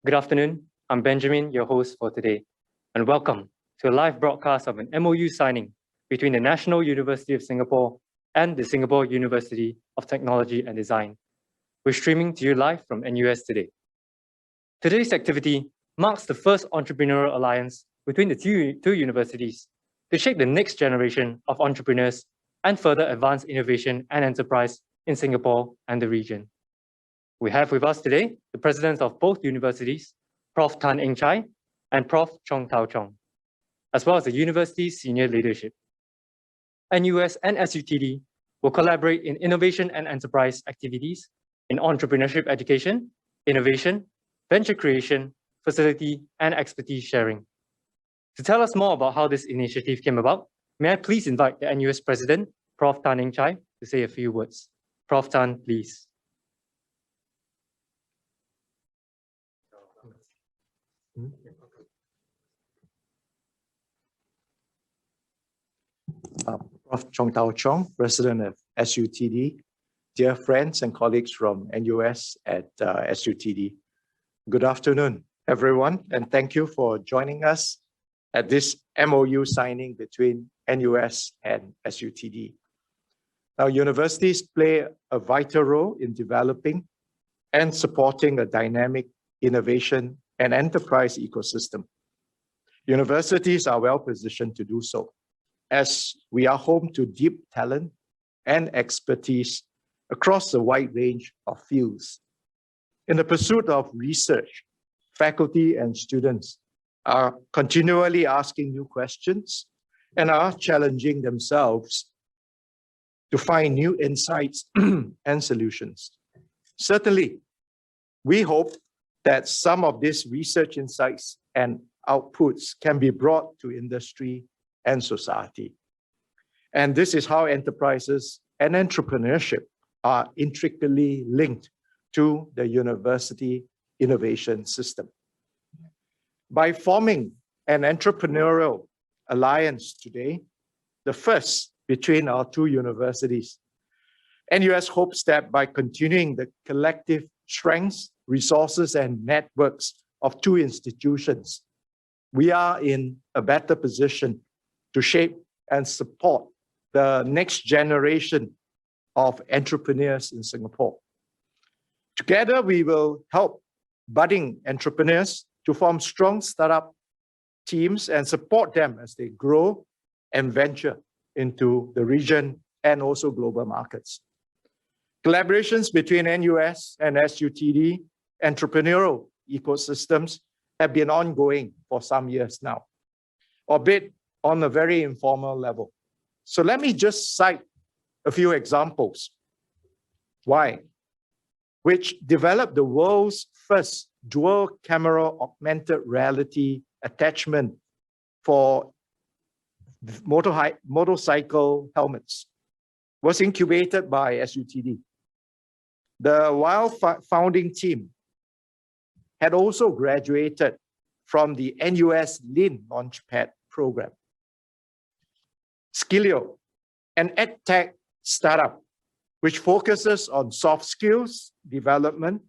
Good afternoon. I'm Benjamin, your host for today, and welcome to a live broadcast of an MOU signing between the National University of Singapore and the Singapore University of Technology and Design. We're streaming to you live from NUS today. Today's activity marks the first entrepreneurial alliance between the two universities to shape the next generation of entrepreneurs and further advance innovation and enterprise in Singapore and the region. We have with us today the presidents of both universities, Prof. Tan Eng Chai and Prof. Chong Tao Chong, as well as the university's senior leadership. NUS and SUTD will collaborate in innovation and enterprise activities in entrepreneurship education, innovation, venture creation, facility, and expertise sharing. To tell us more about how this initiative came about, may I please invite the NUS president, Prof. Tan Eng Chai, to say a few words. Prof. Tan, please. Prof. Chong Tao Chong, President of SUTD, dear friends and colleagues from NUS at SUTD. Good afternoon, everyone, and thank you for joining us at this MOU signing between NUS and SUTD. Now, universities play a vital role in developing and supporting a dynamic innovation and enterprise ecosystem. Universities are well positioned to do so, as we are home to deep talent and expertise across a wide range of fields. In the pursuit of research, faculty and students are continually asking new questions and are challenging themselves to find new insights and solutions. Certainly, we hope that some of these research insights and outputs can be brought to industry and society. And this is how enterprises and entrepreneurship are intricately linked to the university innovation system. By forming an entrepreneurial alliance today, the first between our two universities, NUS hopes that by continuing the collective strengths, resources, and networks of two institutions, we are in a better position to shape and support the next generation of entrepreneurs in Singapore. Together, we will help budding entrepreneurs to form strong startup teams and support them as they grow and venture into the region and also global markets. Collaborations between NUS and SUTD entrepreneurial ecosystems have been ongoing for some years now, albeit on a very informal level. So let me just cite a few examples. Why? Which developed the world's first dual camera augmented reality attachment for motorcycle helmets, was incubated by SUTD. The while founding team had also graduated from the NUS Lean Launchpad program. Skillio, an edtech startup which focuses on soft skills development,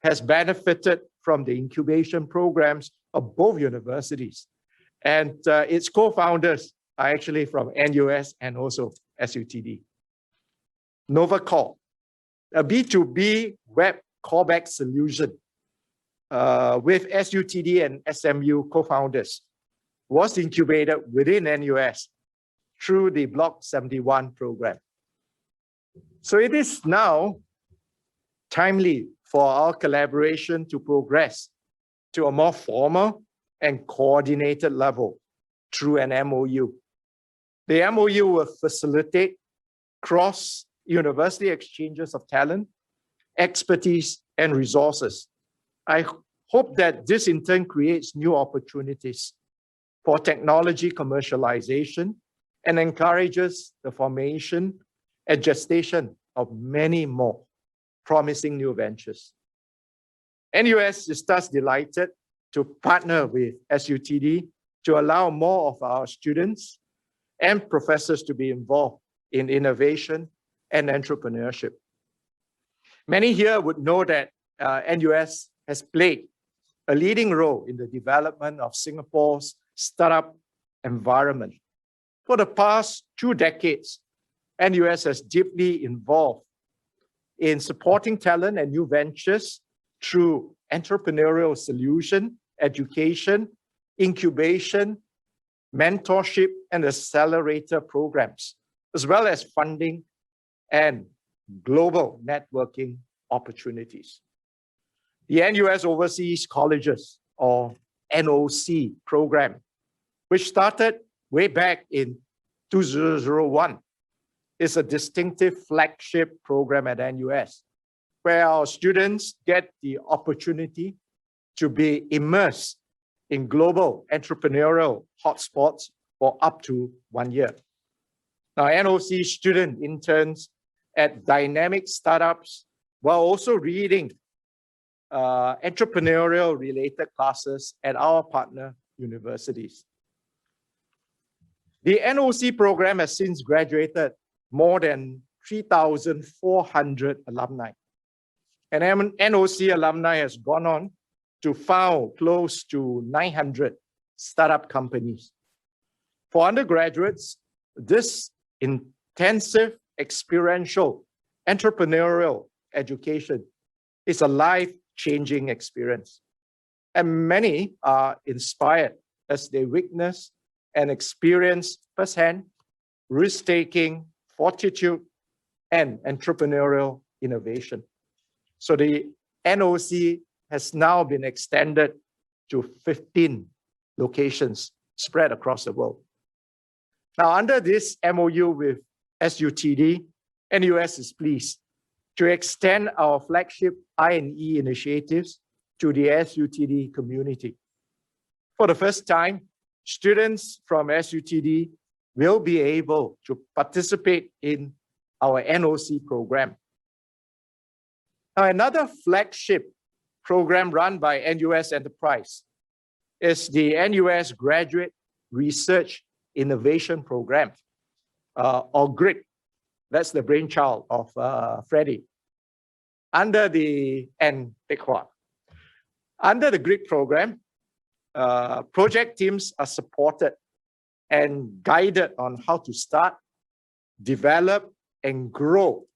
has benefited from the incubation programs of both universities. And its co-founders are actually from NUS and also SUTD. NovaCall, a B2B web callback solution with SUTD and SMU co-founders, was incubated within NUS through the Block 71 program. So it is now timely for our collaboration to progress to a more formal and coordinated level through an MOU. The MOU will facilitate cross-university exchanges of talent, expertise, and resources. I hope that this in turn creates new opportunities for technology commercialization and encourages the formation and gestation of many more promising new ventures. NUS is thus delighted to partner with SUTD to allow more of our students and professors to be involved in innovation and entrepreneurship. Many here would know that NUS has played a leading role in the development of Singapore's startup environment. For the past 2 decades, NUS has deeply involved in supporting talent and new ventures through entrepreneurial solution, education, incubation, mentorship, and accelerator programs, as well as funding and global networking opportunities. The NUS Overseas Colleges, or NOC program, which started way back in 2001, is a distinctive flagship program at NUS, where our students get the opportunity to be immersed in global entrepreneurial hotspots for up to 1 year. Now, NOC student interns at dynamic startups while also reading entrepreneurial related classes at our partner universities. The NOC program has since graduated more than 3,400 alumni. And NOC alumni has gone on to found close to 900 startup companies. For undergraduates, this intensive experiential entrepreneurial education is a life-changing experience. And many are inspired as they witness and experience firsthand risk-taking, fortitude, and entrepreneurial innovation. So the NOC has now been extended to 15 locations spread across the world. Now, under this MOU with SUTD, NUS is pleased to extend our flagship I&E initiatives to the SUTD community. For the first time, students from SUTD will be able to participate in our NOC program. Now, another flagship program run by NUS Enterprise is the NUS Graduate Research Innovation Program, or GRIP. That's the brainchild of Freddie. Under the GRIP program, project teams are supported and guided on how to start, develop, and grow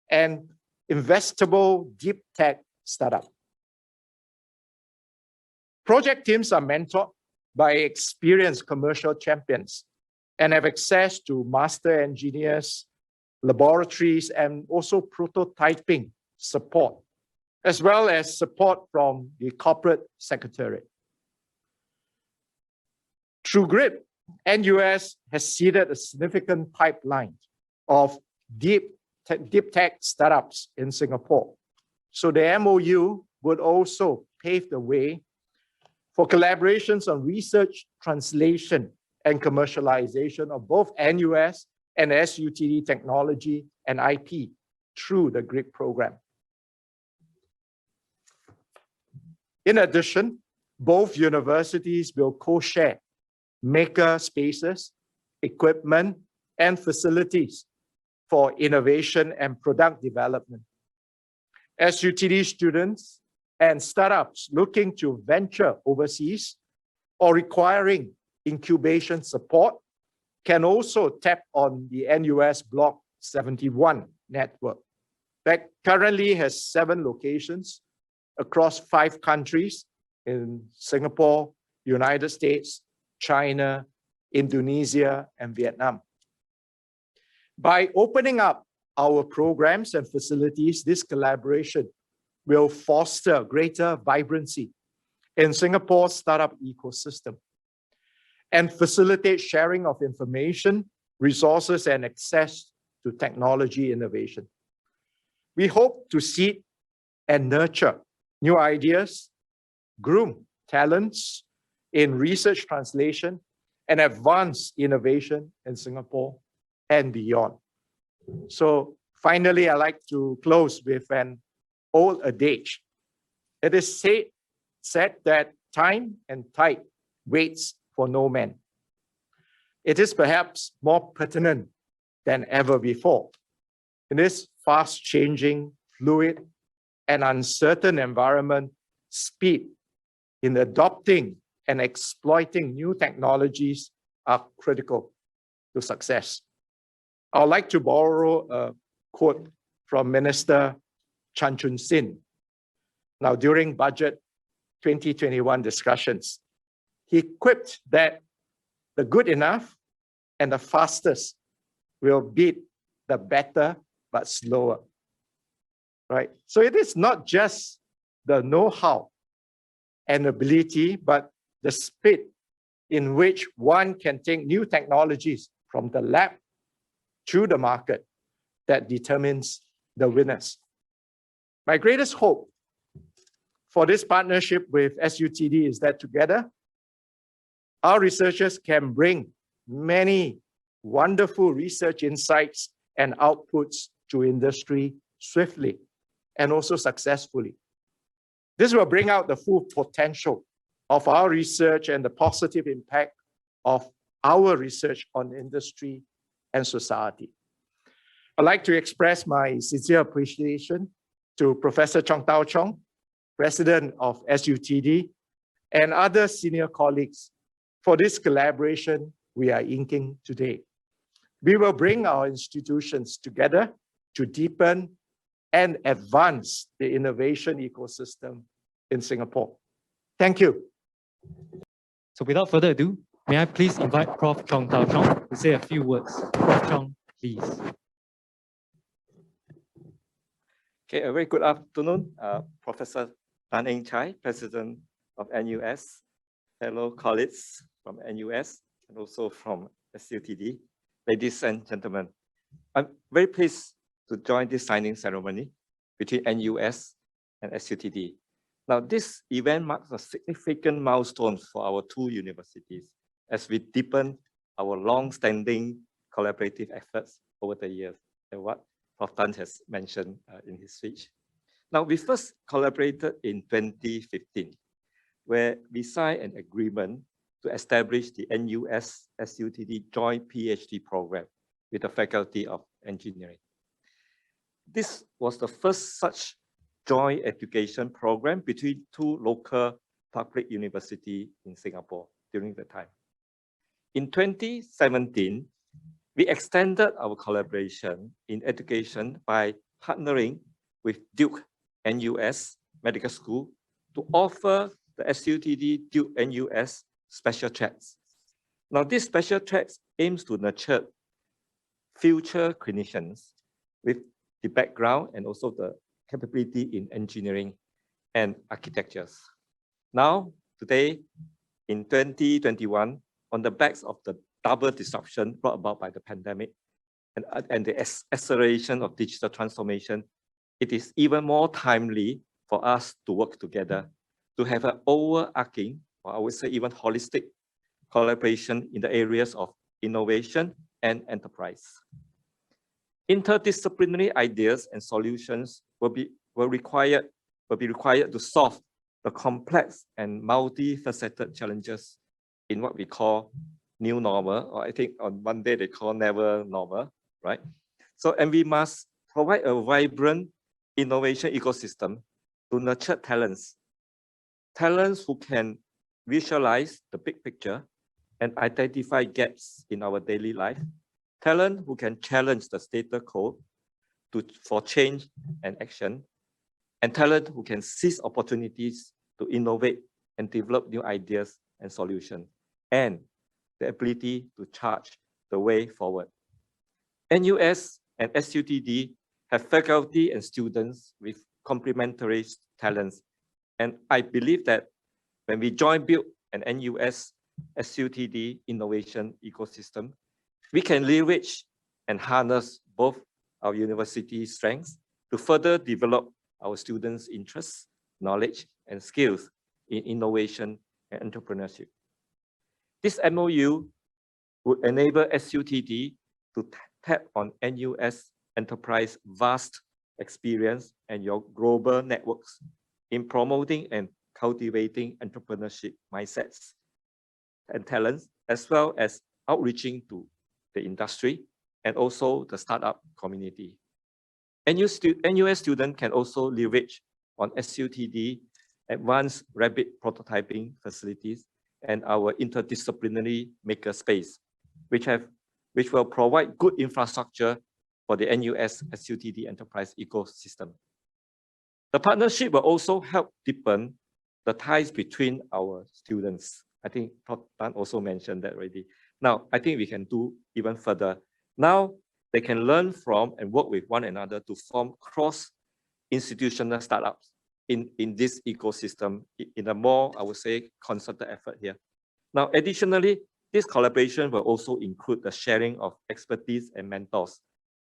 an investable deep tech startup. Project teams are mentored by experienced commercial champions and have access to master engineers, laboratories, and also prototyping support, as well as support from the corporate secretariat. Through GRIP, NUS has seeded a significant pipeline of deep tech startups in Singapore. So the MOU would also pave the way for collaborations on research, translation, and commercialization of both NUS and SUTD technology and IP through the GRIP program. In addition, both universities will co-share maker spaces, equipment, and facilities for innovation and product development. SUTD students and startups looking to venture overseas or requiring incubation support can also tap on the NUS Block 71 network that currently has 7 locations across 5 countries in Singapore, United States, China, Indonesia, and Vietnam. By opening up our programs and facilities, this collaboration will foster greater vibrancy in Singapore's startup ecosystem and facilitate sharing of information, resources, and access to technology innovation. We hope to seed and nurture new ideas, groom talents in research translation, and advance innovation in Singapore and beyond. So finally, I'd like to close with an old adage. It is said that time and tide waits for no man. It is perhaps more pertinent than ever before. In this fast-changing, fluid, and uncertain environment, speed in adopting and exploiting new technologies are critical to success. I'd like to borrow a quote from Minister Chan Chun Sin. Now, during budget 2021 discussions, he quipped that the good enough and the fastest will beat the better but slower, right? So it is not just the know-how and ability, but the speed in which one can take new technologies from the lab to the market that determines the winners. My greatest hope for this partnership with SUTD is that together, our researchers can bring many wonderful research insights and outputs to industry swiftly and also successfully. This will bring out the full potential of our research and the positive impact of our research on industry and society. I'd like to express my sincere appreciation to Professor Chong Tao Chong, President of SUTD, and other senior colleagues for this collaboration we are inking today. We will bring our institutions together to deepen and advance the innovation ecosystem in Singapore. Thank you. So without further ado, may I please invite Prof. Chong Tao Chong to say a few words. Prof. Chong, please. Okay, a very good afternoon, Professor Tan Eng Chai, President of NUS, fellow colleagues from NUS and also from SUTD, ladies and gentlemen. I'm very pleased to join this signing ceremony between NUS and SUTD. Now, this event marks a significant milestone for our two universities as we deepen our long-standing collaborative efforts over the years, and what Prof. Tan has mentioned in his speech. Now, we first collaborated in 2015, where we signed an agreement to establish the NUS SUTD joint PhD program with the Faculty of Engineering. This was the first such joint education program between two local public universities in Singapore during the time. In 2017, we extended our collaboration in education by partnering with Duke NUS Medical School to offer the SUTD Duke NUS special tracks. Now, this special tracks aims to nurture future clinicians with the background and also the capability in engineering and architectures. Now, today, in 2021, on the backs of the double disruption brought about by the pandemic and the acceleration of digital transformation, it is even more timely for us to work together to have an overarching, or I would say even holistic, collaboration in the areas of innovation and enterprise. Interdisciplinary ideas and solutions will be required to solve the complex and multifaceted challenges in what we call new normal, or I think on Monday they call never normal, right? So, and we must provide a vibrant innovation ecosystem to nurture talents who can visualize the big picture and identify gaps in our daily life, talent who can challenge the status quo for change and action, and talent who can seize opportunities to innovate and develop new ideas and solutions, and the ability to charge the way forward. NUS and SUTD have faculty and students with complementary talents, and I believe that when we join build an NUS SUTD innovation ecosystem, we can leverage and harness both our university strengths to further develop our students' interests, knowledge, and skills in innovation and entrepreneurship. This MOU would enable SUTD to tap on NUS enterprise vast experience and your global networks in promoting and cultivating entrepreneurship mindsets and talents, as well as outreaching to the industry and also the startup community. NUS students can also leverage on SUTD advanced rapid prototyping facilities, and our interdisciplinary makerspace, which will provide good infrastructure for the NUS SUTD enterprise ecosystem. The partnership will also help deepen the ties between our students. I think Prof. Tan also mentioned that already. Now, I think we can do even further. Now, they can learn from and work with one another to form cross-institutional startups in this ecosystem in a more, I would say, concerted effort here. Now, additionally, this collaboration will also include the sharing of expertise and mentors.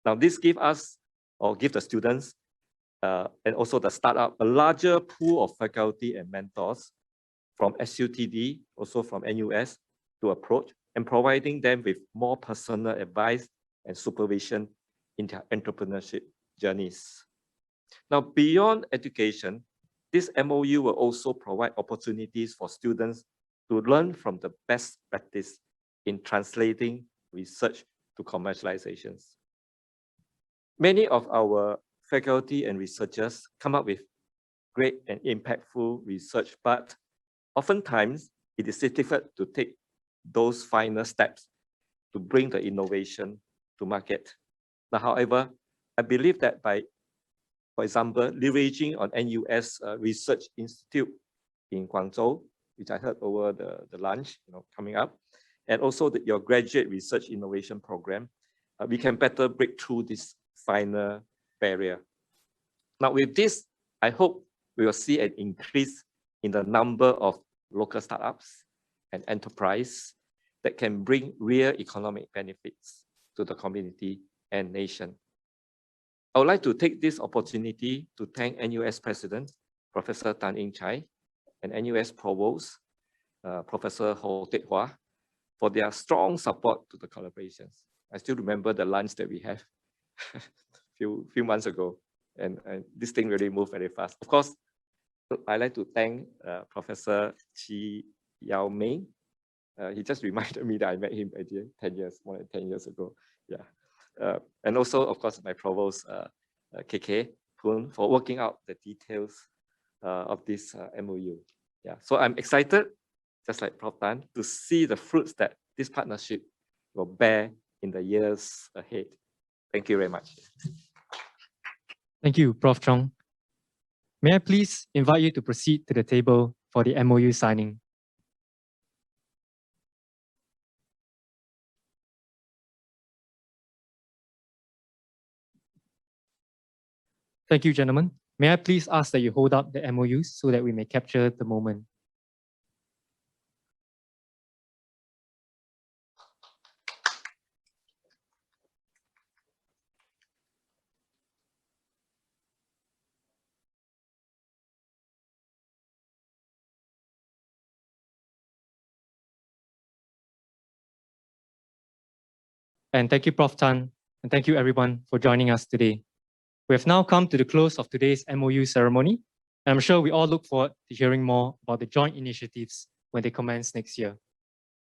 Now, this give us, or give the students, and also the startup, a larger pool of faculty and mentors from SUTD, also from NUS, to approach, and providing them with more personal advice and supervision in their entrepreneurship journeys. Now, beyond education, this MOU will also provide opportunities for students to learn from the best practice in translating research to commercializations. Many of our faculty and researchers come up with great and impactful research, but oftentimes it is difficult to take those final steps to bring the innovation to market. Now, however, I believe that by, for example, leveraging on NUS Research Institute in Guangzhou, which I heard over the lunch, coming up, and also your graduate research innovation program, we can better break through this final barrier. Now, with this, I hope we will see an increase in the number of local startups and enterprise that can bring real economic benefits to the community and nation. I would like to take this opportunity to thank NUS President, Professor Tan Eng Chai, and NUS Provost, Professor Ho Teck Hua, for their strong support to the collaborations. I still remember the lunch that we had few months ago, and this thing really moved very fast. Of course, I'd like to thank Professor Chi Yao Ming. He just reminded me that I met him 10 years, more than 10 years ago. Yeah, and also, of course, my provost, KK Poon, for working out the details of this MOU. Yeah, so I'm excited, just like Prof. Tan, to see the fruits that this partnership will bear in the years ahead. Thank you very much. Thank you, Prof. Chong. May I please invite you to proceed to the table for the MOU signing. Thank you, gentlemen. May I please ask that you hold up the MOUs so that we may capture the moment. And thank you, Prof. Tan, and thank you everyone for joining us today. We have now come to the close of today's MOU ceremony, and I'm sure we all look forward to hearing more about the joint initiatives when they commence next year.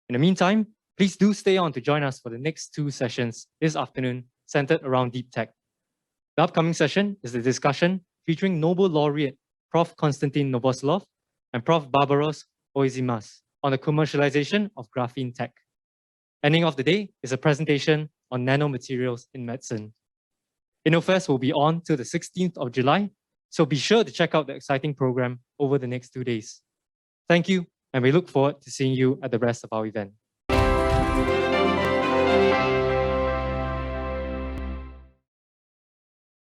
In the meantime, please do stay on to join us for the next 2 sessions this afternoon centered around deep tech. The upcoming session is the discussion featuring Nobel laureate Prof. Konstantin Novoselov and Prof. Barbaros Oizimas on the commercialization of graphene tech. Ending of the day is a presentation on nanomaterials in medicine. InnovFest will be on till the 16th of July, so be sure to check out the exciting program over the next 2 days. Thank you, and we look forward to seeing you at the rest of our event.